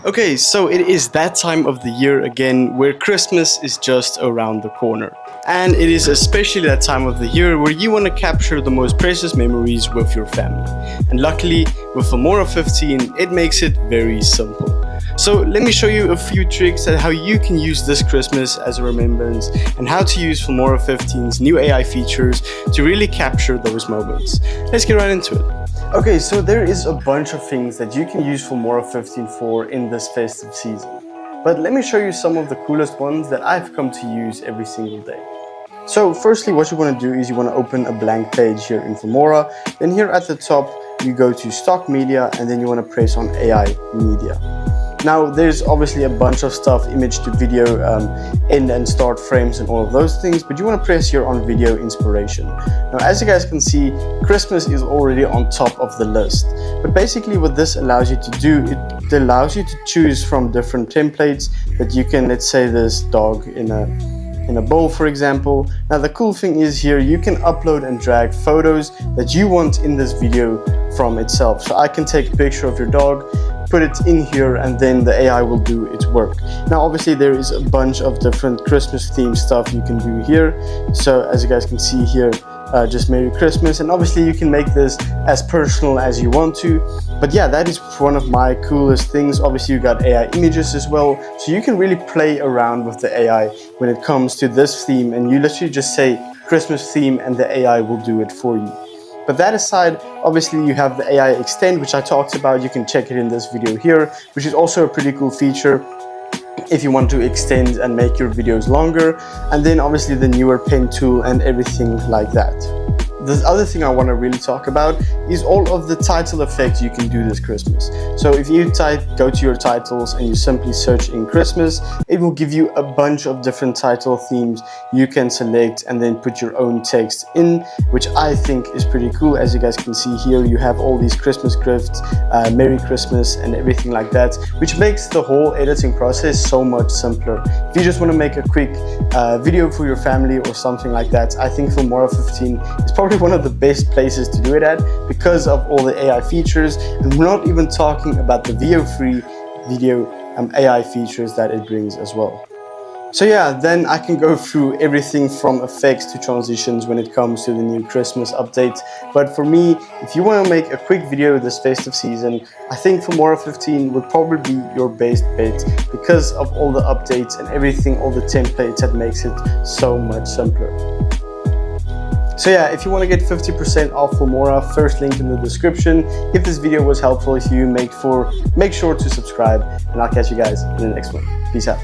Okay, so it is that time of the year again where Christmas is just around the corner. And it is especially that time of the year where you want to capture the most precious memories with your family. And luckily, with Filmora 15, it makes it very simple. So let me show you a few tricks on how you can use this Christmas as a remembrance and how to use Filmora 15's new AI features to really capture those moments. Let's get right into it. Okay, so there is a bunch of things that you can use Filmora 15 for in this festive season. But let me show you some of the coolest ones that I've come to use every single day. So firstly, what you want to do is you want to open a blank page here in Filmora. Then here at the top, you go to stock media and then you want to press on AI media. Now there's obviously a bunch of stuff, image to video, end and start frames and all of those things, but you want to press here on video inspiration. Now as you guys can see, Christmas is already on top of the list. But basically what this allows you to do, it allows you to choose from different templates that you can, let's say this dog in a bowl, for example. Now the cool thing is here you can upload and drag photos that you want in this video from itself. So I can take a picture of your dog, put it in here, and then the AI will do its work. Now obviously there is a bunch of different Christmas themed stuff you can do here. So as you guys can see here, just Merry Christmas, and obviously you can make this as personal as you want to. But yeah, that is one of my coolest things. Obviously you got AI images as well, so you can really play around with the AI when it comes to this theme, and you literally just say Christmas theme and the AI will do it for you. But that aside, obviously you have the AI extend, which I talked about. You can check it in this video here, which is also a pretty cool feature if you want to extend and make your videos longer. And then obviously the newer pen tool and everything like that. The other thing I want to really talk about is all of the title effects you can do this Christmas. So if you go to your titles and you simply search in Christmas, it will give you a bunch of different title themes you can select and then put your own text in, which I think is pretty cool. As you guys can see here, you have all these Christmas gifts, Merry Christmas and everything like that, which makes the whole editing process so much simpler. If you just want to make a quick video for your family or something like that, I think Filmora 15 is probably one of the best places to do it at because of all the AI features, and we're not even talking about the video-free AI features that it brings as well. So yeah, then I can go through everything from effects to transitions when it comes to the new Christmas update. But for me, if you want to make a quick video this festive season, I think Filmora 15 would probably be your best bet because of all the updates and everything, all the templates that makes it so much simpler. So yeah, if you want to get 50% off Filmora, first link in the description. If this video was helpful, if you make sure to subscribe, and I'll catch you guys in the next one. Peace out.